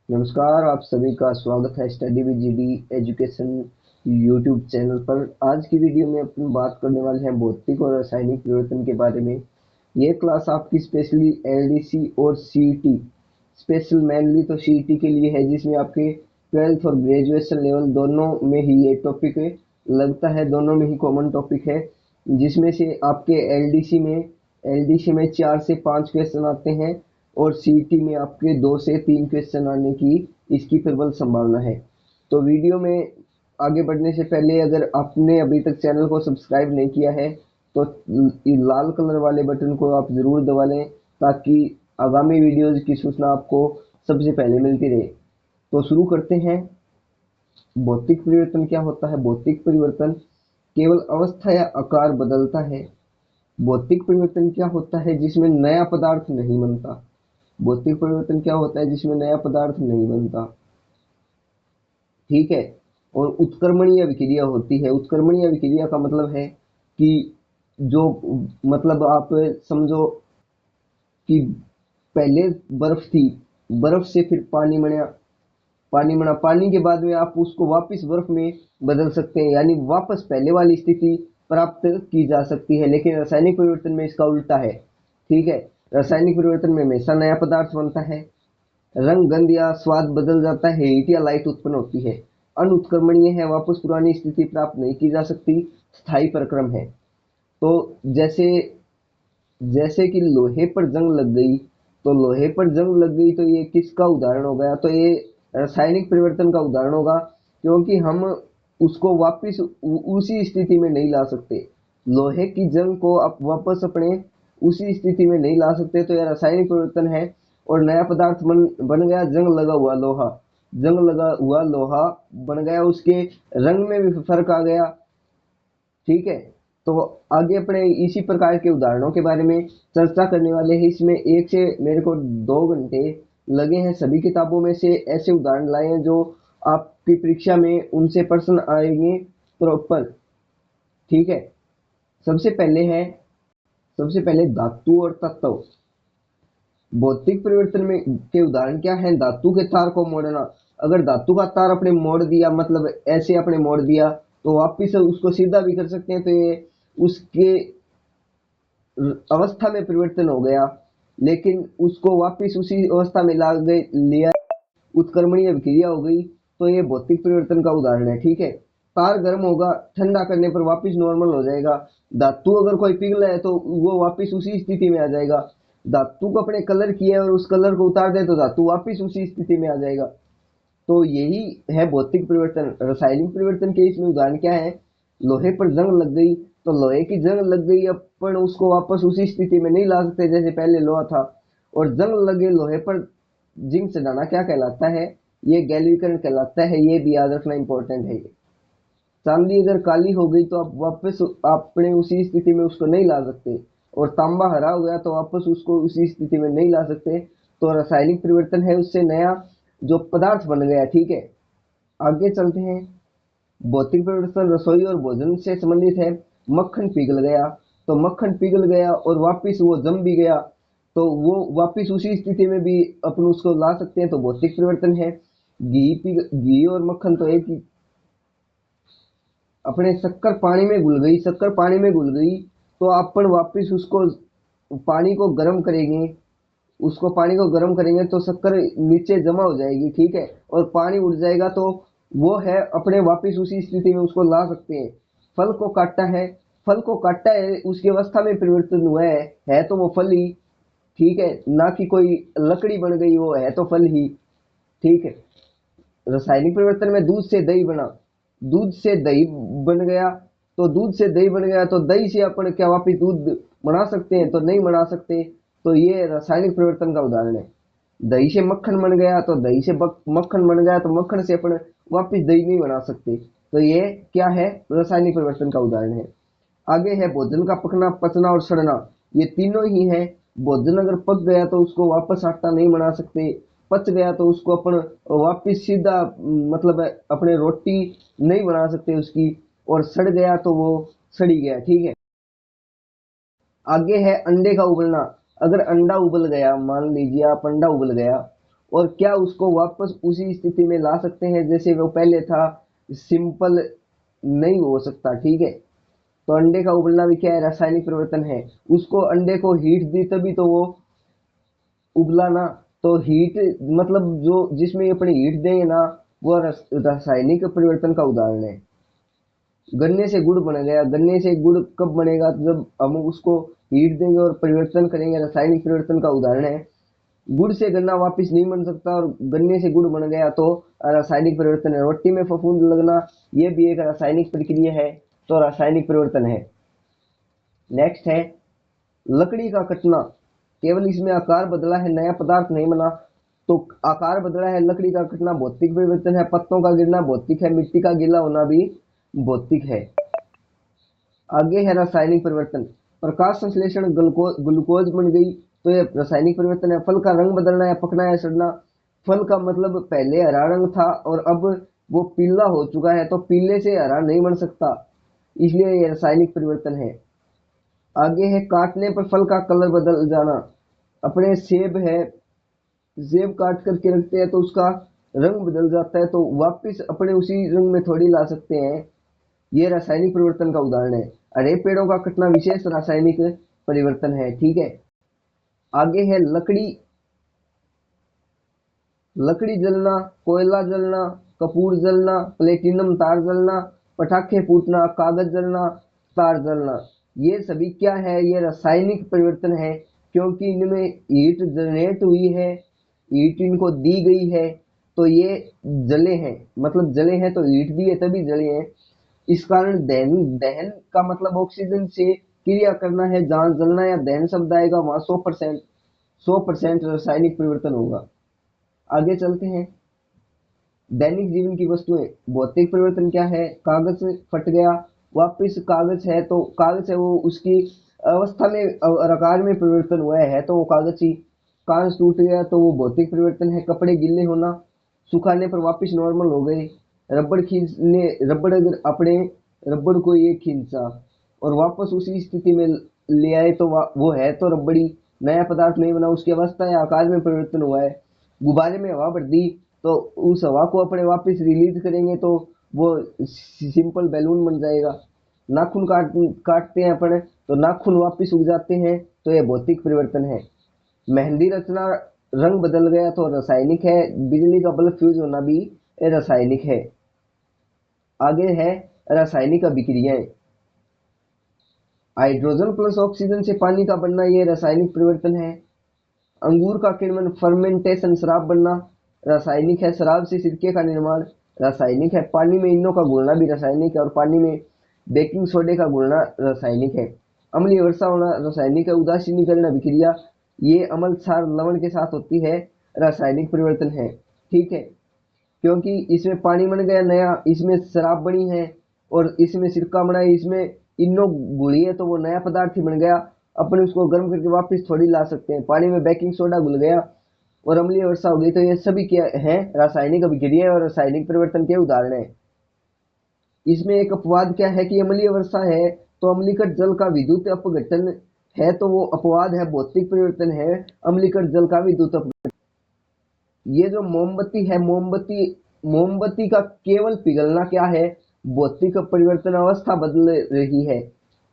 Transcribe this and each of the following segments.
नमस्कार, आप सभी का स्वागत है study with GD education YouTube channel पर। आज की वीडियो में अपन बात करने वाले हैं भौतिक और रासायनिक परिवर्तन के बारे में। ये क्लास आपकी स्पेशली एलडीसी और सीईटी, स्पेशल मेनली तो सीईटी के लिए है, जिसमें आपके 12th और ग्रेजुएशन लेवल दोनों में ही ये टॉपिक लगता है, दोनों में ही कॉमन टॉपिक है। जिसमें से आपके एलडीसी में 4 से 5 क्वेश्चन आते हैं और सीईटी में आपके 2 से 3 क्वेश्चन आने की इसकी प्रबल संभावना है। तो वीडियो में आगे बढ़ने से पहले अगर आपने अभी तक चैनल को सब्सक्राइब नहीं किया है तो लाल कलर वाले बटन को आप ज़रूर दबा लें, ताकि आगामी वीडियोज़ की सूचना आपको सबसे पहले मिलती रहे। तो शुरू करते हैं। भौतिक परिवर्तन क्या होता है? भौतिक परिवर्तन केवल अवस्था या आकार बदलता है। भौतिक परिवर्तन क्या होता है? जिसमें नया पदार्थ नहीं बनता। भौतिक परिवर्तन क्या होता है? जिसमें नया पदार्थ नहीं बनता, ठीक है। और उत्क्रमणीय विक्रिया होती है। उत्क्रमणीय विक्रिया का मतलब है कि जो मतलब आप समझो कि पहले बर्फ थी, बर्फ से फिर पानी बना, पानी के बाद में आप उसको वापस बर्फ में बदल सकते हैं, यानी वापस पहले वाली स्थिति प्राप्त की जा सकती है। लेकिन रासायनिक परिवर्तन में इसका उल्टा है, ठीक है। रासायनिक परिवर्तन में हमेशा नया पदार्थ बनता है, रंग, गंध या स्वाद बदल जाता है, हीट या लाइट उत्पन्न होती है। अनुत्क्रमणीय है, वापस पुरानी स्थिति प्राप्त नहीं की जा सकती, स्थायी प्रक्रम है। तो जैसे जैसे कि लोहे पर जंग लग गई, तो लोहे पर जंग लग गई तो ये किसका उदाहरण हो गया? तो ये रासायनिक परिवर्तन का उदाहरण होगा, क्योंकि हम उसको वापस उसी स्थिति में नहीं ला सकते। लोहे की जंग को आप वापस अपने उसी स्थिति में नहीं ला सकते, तो यह रासायनिक परिवर्तन है। और नया पदार्थ बन गया, जंग लगा हुआ लोहा। जंग लगा हुआ लोहा बन गया, उसके रंग में भी फर्क आ गया, ठीक है। तो आगे अपने इसी प्रकार के उदाहरणों के बारे में चर्चा करने वाले हैं। इसमें एक से मेरे को 2 घंटे लगे हैं। सभी किताबों में से ऐसे उदाहरण लाए हैं जो आपकी परीक्षा में उनसे प्रश्न आएंगे प्रॉपर, ठीक है। सबसे पहले है सबसे पहले धातु और तत्व। भौतिक परिवर्तन में के उदाहरण क्या है? धातु के तार को मोड़ना। अगर धातु का तार अपने मोड़ दिया, मतलब ऐसे अपने मोड़ दिया, तो वापिस उसको सीधा भी कर सकते हैं, तो ये उसके अवस्था में परिवर्तन हो गया, लेकिन उसको वापिस उसी अवस्था में ला गए लिया, उत्क्रमणीय विक्रिया हो गई। तो ये भौतिक परिवर्तन का उदाहरण है, ठीक है। तार गर्म होगा, ठंडा करने पर वापिस नॉर्मल हो जाएगा। धातु अगर कोई पिघला है तो वो वापिस उसी स्थिति में आ जाएगा। धातु को अपने कलर किया है और उस कलर को उतार दे तो धातु वापिस उसी स्थिति में आ जाएगा। तो यही है भौतिक परिवर्तन। रासायनिक परिवर्तन के इसमें उदाहरण क्या है? लोहे पर जंग लग गई, तो लोहे की जंग लग गई, अपन उसको वापस उसी स्थिति में नहीं ला सकते जैसे पहले लोहा था। और जंग लगे लोहे पर जिंक चढ़ाना क्या कहलाता है? ये गैल्वीकरण कहलाता है। ये भी याद रखना इंपॉर्टेंट है। ये चांदी अगर काली हो गई तो आप वापस अपने उसी स्थिति में उसको नहीं ला सकते, और तांबा हरा हो गया तो वापस उसको उसी स्थिति में नहीं ला सकते। तो रासायनिक परिवर्तन है, उससे नया जो पदार्थ बन गया, ठीक है। आगे चलते हैं। भौतिक परिवर्तन रसोई और भोजन से संबंधित है। मक्खन पिघल गया, तो मक्खन पिघल गया और वापिस वो जम भी गया, तो वो वापिस उसी स्थिति में भी अपन उसको ला सकते हैं, तो भौतिक परिवर्तन है। घी और मक्खन तो एक ही, अपने शक्कर पानी में घुल गई, शक्कर पानी में घुल गई, तो अपन वापिस उसको पानी को गर्म करेंगे, उसको पानी को गर्म करेंगे तो शक्कर नीचे जमा हो जाएगी, ठीक है, और पानी उड़ जाएगा, तो वो है अपने वापस उसी स्थिति में उसको ला सकते हैं। फल को काटा है, फल को काटा है, उसकी अवस्था में परिवर्तन हुआ है तो वो फल ही, ठीक है, ना कि कोई लकड़ी बन गई, वो है तो फल ही, ठीक है। रासायनिक परिवर्तन में दूध से दही बना, दूध से दही बन गया, तो दूध से दही बन गया, तो दही से अपन क्या वापिस दूध बना सकते हैं? तो नहीं बना सकते। तो ये रासायनिक परिवर्तन का उदाहरण है। दही से मक्खन बन गया, तो दही से मक्खन बन गया, तो मक्खन से अपन वापिस दही नहीं बना सकते। तो ये क्या है? रासायनिक परिवर्तन का उदाहरण है। आगे है भोजन का पकना, पचना और सड़ना। ये तीनों ही है। भोजन अगर पक गया तो उसको वापस आटा नहीं बना सकते, पच गया तो उसको अपन वापिस सीधा मतलब अपने रोटी नहीं बना सकते उसकी, और सड़ गया तो वो सड़ी गया, ठीक है। आगे है अंडे का उबलना। अगर अंडा उबल गया, मान लीजिए आप अंडा उबल गया और क्या उसको वापस उसी स्थिति में ला सकते हैं जैसे वो पहले था? सिंपल नहीं हो सकता, ठीक है। तो अंडे का उबलना भी क्या है? रासायनिक परिवर्तन है। उसको अंडे को हीट दी तभी तो वो उबला ना। तो हीट मतलब जो जिसमें अपने हीट देंगे ना, वो रासायनिक परिवर्तन का उदाहरण है। गन्ने से गुड़ बन गया। गन्ने से गुड़ कब बनेगा? तो जब हम उसको हीट देंगे और परिवर्तन करेंगे, रासायनिक परिवर्तन का उदाहरण है। गुड़ से गन्ना वापस नहीं बन सकता और गन्ने से गुड़ बन गया तो रासायनिक परिवर्तन है। रोटी में फफूंद लगना, ये भी एक रासायनिक प्रक्रिया है, तो रासायनिक परिवर्तन है। नेक्स्ट है लकड़ी का कटना। केवल इसमें आकार बदला है, नया पदार्थ नहीं बना। तो आकार बदला है, लकड़ी का कटना भौतिक परिवर्तन है। पत्तों का गिरना भौतिक है। मिट्टी का गीला होना भी भौतिक है। आगे है रासायनिक परिवर्तन। प्रकाश संश्लेषण, ग्लूकोज बन गई, तो ये रासायनिक परिवर्तन है। फल का रंग बदलना या पकना या सड़ना। फल का मतलब पहले हरा रंग था और अब वो पीला हो चुका है, तो पीले से हरा नहीं बन सकता, इसलिए ये रासायनिक परिवर्तन है। आगे है काटने पर फल का कलर बदल जाना। अपने सेब है, सेब काट करके रखते हैं तो उसका रंग बदल जाता है, तो वापस अपने उसी रंग में थोड़ी ला सकते हैं। ये रासायनिक परिवर्तन का उदाहरण है। हरे पेड़ों का कटना विशेष रासायनिक परिवर्तन है, ठीक है। आगे है लकड़ी, लकड़ी जलना, कोयला जलना, कपूर जलना, प्लेटिनम तार जलना, पटाखे फूटना, कागज जलना, तार जलना। ये सभी क्या है? ये रासायनिक परिवर्तन है, क्योंकि इनमें हीट जनरेट हुई है, हीट इनको दी गई है, तो ये जले हैं। मतलब जले हैं तो हीट दी है तभी जले हैं। इस कारण दहन, दहन का मतलब ऑक्सीजन से क्रिया करना है। जहां जलना या दहन शब्द आएगा वहां 100% रासायनिक परिवर्तन होगा। आगे चलते हैं। दैनिक जीवन की वस्तुएं, भौतिक परिवर्तन क्या है? कागज फट गया, वापिस कागज है तो कागज है वो उसकी अवस्था में आकार में परिवर्तन हुआ है तो वो कागज ही। कांच टूट गया तो वो भौतिक परिवर्तन है। कपड़े गीले होना, सुखाने पर वापिस नॉर्मल हो गए। रबड़ खींचने, रबड़ अगर अपने रबड़ को ये खींचा और वापस उसी स्थिति में ले आए तो वो है तो रबड़ी। नया पदार्थ नहीं बना, उसकी अवस्था या आकार में परिवर्तन हुआ है। गुब्बारे में हवा भर दी तो उस हवा को अपने वापस रिलीज करेंगे तो वो सिंपल बैलून बन जाएगा। नाखून काटते हैं अपन तो नाखून वापस उग जाते हैं, तो ये भौतिक परिवर्तन है। मेहंदी रचना, रंग बदल गया तो रासायनिक है। बिजली का बल्ब फ्यूज होना भी रासायनिक है। आगे है रासायनिक अभिक्रियाएं। हाइड्रोजन प्लस ऑक्सीजन से पानी का बनना, ये रासायनिक परिवर्तन है। अंगूर का किण्वन, फर्मेंटेशन, शराब बनना, रासायनिक है। शराब से सिरके का निर्माण, रासायनिक है। पानी में इनो का घुलना भी रासायनिक है और पानी में बेकिंग सोडे का घुलना रासायनिक है। अम्लीय वर्षा होना रासायनिक है। उदासीनीकरण अभिक्रिया, ये अम्ल क्षार लवण के साथ होती है, रासायनिक परिवर्तन है, ठीक है। क्योंकि इसमें पानी बन गया नया, इसमें शराब बनी है और इसमें सिरका बना है, इसमें इनो घुली है तो वो नया पदार्थ ही बन गया। अपन उसको गर्म करके वापस थोड़ी ला सकते हैं। पानी में बेकिंग सोडा घुल गया और अम्लीय वर्षा हो गई, तो ये सभी क्या है? रासायनिक अभिक्रिया और रासायनिक परिवर्तन के उदाहरण है। इसमें एक अपवाद क्या है कि अम्लीय वर्षा है तो अम्लीकृत जल का विद्युत अपघटन है, तो वो अपवाद है, भौतिक परिवर्तन है अम्लीकृत जल का विद्युत अपघटन। ये जो मोमबत्ती है, मोमबत्ती, मोमबत्ती का केवल पिघलना क्या है? भौतिक परिवर्तन, अवस्था बदल रही है।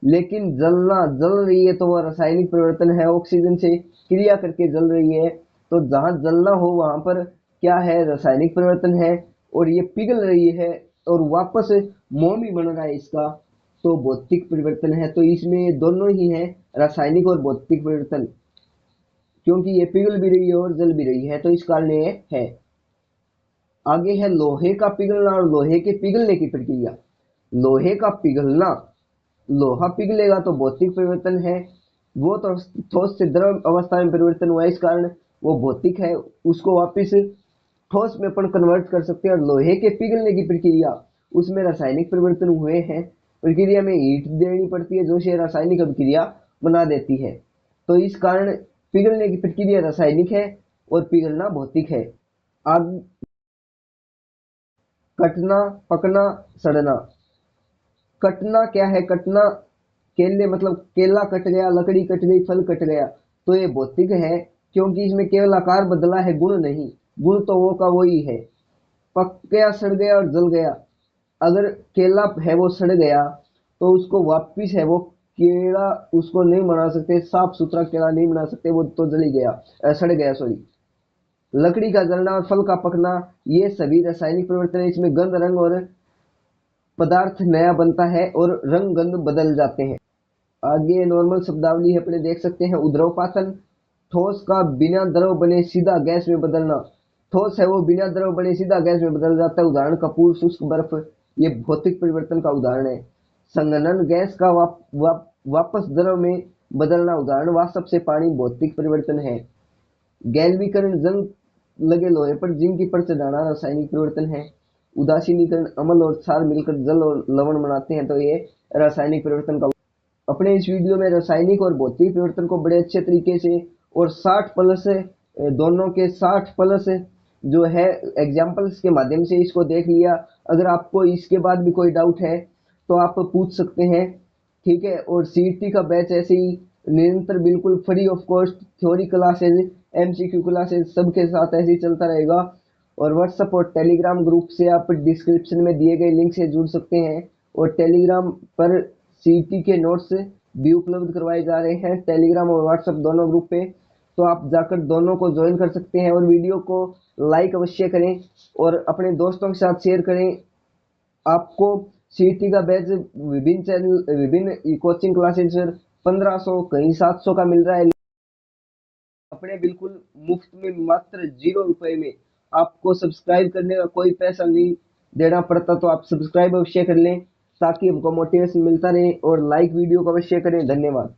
लेकिन जलना, जल रही है तो वह रासायनिक परिवर्तन है, ऑक्सीजन से क्रिया करके जल रही है। तो जहां जलना हो वहां पर क्या है? रासायनिक परिवर्तन है। और ये पिघल रही है और वापस मोम ही बन रहा है इसका, तो भौतिक परिवर्तन है। तो इसमें दोनों ही है, रासायनिक और भौतिक परिवर्तन, क्योंकि ये पिघल भी रही है और जल भी रही है, तो इस कारण ये है। आगे है लोहे का पिघलना और लोहे के पिघलने की प्रक्रिया। लोहे का पिघलना, लोहा पिघलेगा तो भौतिक परिवर्तन है। वो तो ठोस से द्रव अवस्था में परिवर्तन हुआ है, इस कारण वो भौतिक है। उसको वापस ठोस में अपन कन्वर्ट कर सकते हैं। और लोहे के पिघलने की प्रक्रिया, उसमें रासायनिक परिवर्तन हुए हैं। प्रक्रिया में हीट देनी पड़ती है जो से रासायनिक अभिक्रिया बना देती है। तो इस कारण पिघलने की प्रक्रिया रासायनिक है और पिघलना भौतिक है। आग, कटना, पकना, सड़ना। कटना क्या है? कटना, केले मतलब केला कट गया, लकड़ी कट गई, फल कट गया, तो ये भौतिक है, क्योंकि इसमें केवल आकार बदला है, गुण नहीं। गुण तो वो का वही है, पक गया, सड़ गया और जल गया। अगर केला है वो सड़ गया तो उसको वापिस है वो केला उसको नहीं बना सकते, साफ सुथरा केला नहीं बना सकते, वो तो जल ही गया, सड़ गया सॉरी। लकड़ी का जलना और फल का पकना, ये सभी रासायनिक परिवर्तन है। इसमें गंध, रंग और पदार्थ नया बनता है और रंग गंध बदल जाते हैं। आगे नॉर्मल शब्दावली है अपने देख सकते हैं। उद्रवपातन, ठोस का बिना द्रव बने सीधा गैस में बदलना। ठोस है वो बिना द्रव बने सीधा गैस में बदल जाता है। उदाहरण कपूर, शुष्क बर्फ, ये भौतिक परिवर्तन का उदाहरण है। संघनन, गैस का वापस द्रव में बदलना। उदाहरण वाष्प से पानी, भौतिक परिवर्तन है। गैल्वीकरण, जंग लगे लोहे पर जिंक की परत चढ़ाना, रासायनिक परिवर्तन है। उदासीनीकरण, अम्ल और क्षार मिलकर जल और लवण बनाते हैं, तो ये रासायनिक परिवर्तन का। अपने इस वीडियो में रासायनिक और भौतिक परिवर्तन को बड़े अच्छे तरीके से और 60 प्लस दोनों के 60 प्लस जो है एग्जाम्पल्स के माध्यम से इसको देख लिया। अगर आपको इसके बाद भी कोई डाउट है तो आप पूछ सकते हैं, ठीक है। और सीईटी का बैच ऐसे ही निरंतर बिल्कुल free of cost theory classes, MCQ classes सबके साथ ऐसे ही चलता रहेगा। और व्हाट्सएप और टेलीग्राम ग्रुप से आप डिस्क्रिप्शन में दिए गए लिंक से जुड़ सकते हैं। और टेलीग्राम पर सीईटी के नोट्स भी उपलब्ध करवाए जा रहे हैं, टेलीग्राम और व्हाट्सएप दोनों ग्रुप पे, तो आप जाकर दोनों को ज्वाइन कर सकते हैं। और वीडियो को लाइक अवश्य करें और अपने दोस्तों के साथ शेयर करें। आपको सीईटी का बैच विभिन्न चैनल, विभिन्न कोचिंग क्लासेस पर 1500 कहीं 700 का मिल रहा है। अपने बिल्कुल मुफ्त में मात्र 0 रुपए में आपको सब्सक्राइब करने का कोई पैसा नहीं देना पड़ता, तो आप सब्सक्राइब अवश्य कर लें ताकि हमको मोटिवेशन मिलता रहे। और लाइक वीडियो को अवश्य करें। धन्यवाद।